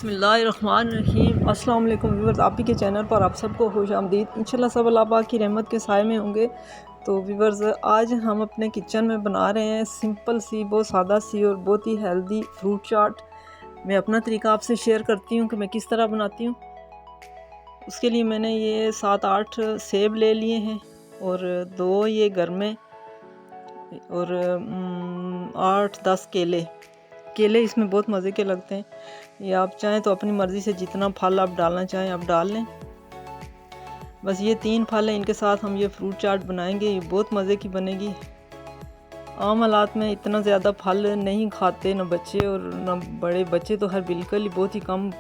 बिस्मिल्लाहिर्रहमानिर्रहीम। अस्सलाम वालेकुम व्यूअर्स, आप ही के चैनल पर आप सबको खुश आमदीद। इंशाल्लाह सब अल्लाह पाक की रहमत के साए में होंगे। तो व्यूअर्स, आज हम अपने किचन में बना रहे हैं सिंपल सी, बहुत सादा सी और बहुत ही हेल्दी फ्रूट चाट। मैं अपना तरीका आपसे शेयर करती हूँ कि मैं किस तरह बनाती हूँ। उसके लिए मैंने ये 7-8 सेब ले लिए हैं और 2 ये गरमे और 8-10 केले इसमें बहुत मज़े के लगते हैं। ये आप चाहें तो अपनी मर्ज़ी से जितना फल आप डालना चाहें आप डाल लें। बस ये 3 फल हैं, इनके साथ हम ये फ्रूट चाट बनाएंगे। ये बहुत मज़े की बनेगी। आम हालात में इतना ज़्यादा फल नहीं खाते ना बच्चे और ना बड़े। बच्चे तो हर बिल्कुल ही बहुत ही कम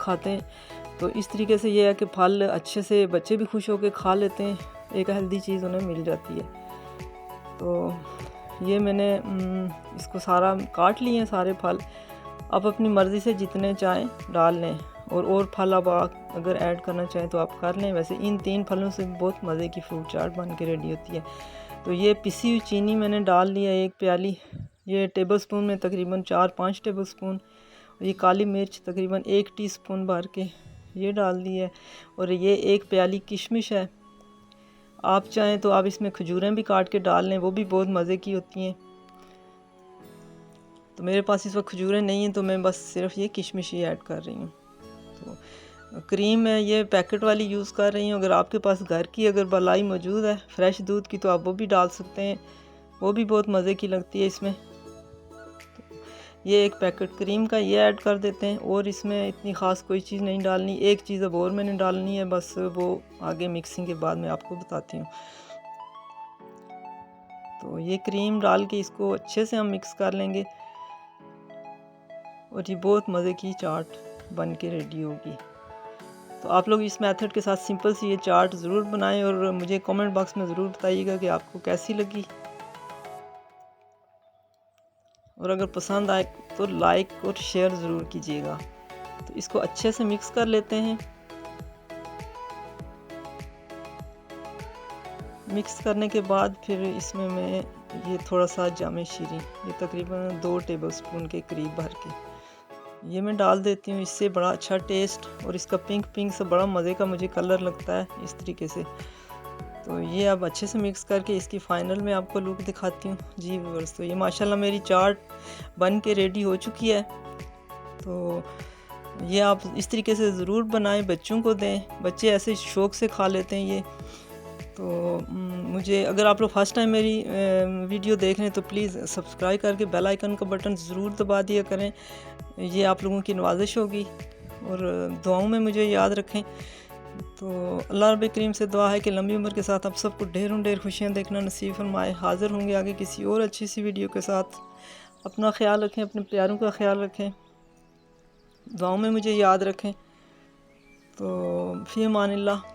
खाते हैं। तो इस तरीके से ये है कि फल अच्छे से बच्चे भी खुश होकर खा लेते हैं, एक हेल्दी चीज़ उन्हें मिल जाती है। तो ये मैंने इसको सारा काट लिए हैं सारे फल। आप अपनी मर्ज़ी से जितने चाहें डाल लें और फल आप अगर ऐड करना चाहें तो आप कर लें। वैसे इन 3 फलों से बहुत मज़े की फ्रूट चाट बन के रेडी होती है। तो ये पिसी हुई चीनी मैंने डाल लिया 1 प्याली। ये टेबलस्पून में तकरीबन 4-5 टेबलस्पून। ये काली मिर्च तकरीबन 1 टीस्पून भर के ये डाल दी है। और ये 1 प्याली किशमिश है। आप चाहें तो आप इसमें खजूरें भी काट के डाल लें, वो भी बहुत मज़े की होती हैं। तो मेरे पास इस वक्त खजूरें नहीं हैं तो मैं बस सिर्फ ये किशमिश ही ऐड कर रही हूँ। तो क्रीम मैं ये पैकेट वाली यूज़ कर रही हूँ। अगर आपके पास घर की अगर मलाई मौजूद है फ्रेश दूध की तो आप वो भी डाल सकते हैं, वो भी बहुत मज़े की लगती है इसमें। तो ये 1 पैकेट क्रीम का ये ऐड कर देते हैं और इसमें इतनी ख़ास कोई चीज़ नहीं डालनी। एक चीज़ अब और मैंने डालनी है, बस वो आगे मिक्सिंग के बाद मैं आपको बताती हूँ। तो ये क्रीम डाल के इसको अच्छे से हम मिक्स कर लेंगे और ये बहुत मज़े की चाट बन के रेडी होगी। तो आप लोग इस मेथड के साथ सिंपल सी ये चाट ज़रूर बनाएं और मुझे कमेंट बॉक्स में ज़रूर बताइएगा कि आपको कैसी लगी। और अगर पसंद आए तो लाइक और शेयर ज़रूर कीजिएगा। तो इसको अच्छे से मिक्स कर लेते हैं। मिक्स करने के बाद फिर इसमें मैं ये थोड़ा सा जामे शीरी, ये तकरीबन 2 टेबलस्पून के करीब भर के ये मैं डाल देती हूँ। इससे बड़ा अच्छा टेस्ट और इसका पिंक से बड़ा मज़े का मुझे कलर लगता है इस तरीके से। तो ये अब अच्छे से मिक्स करके इसकी फ़ाइनल में आपको लुक दिखाती हूँ। जी व्यूअर्स, तो ये माशाल्लाह मेरी चाट बन के रेडी हो चुकी है। तो ये आप इस तरीके से ज़रूर बनाएं, बच्चों को दें, बच्चे ऐसे शौक़ से खा लेते हैं ये। तो मुझे अगर आप लोग फर्स्ट टाइम मेरी वीडियो देख रहे हैं तो प्लीज़ सब्सक्राइब करके बेल आइकन का बटन ज़रूर दबा दिया करें। ये आप लोगों की नवाजिश होगी और दुआओं में मुझे याद रखें। तो अल्लाह रब्बे करीम से दुआ है कि लंबी उम्र के साथ आप सबको ढेरों खुशियाँ देखना नसीब फरमाए। हाज़िर होंगे आगे किसी और अच्छी सी वीडियो के साथ। अपना ख्याल रखें, अपने प्यारों का ख्याल रखें, दुआओं में मुझे याद रखें। तो फ़ी अमानिल्लाह।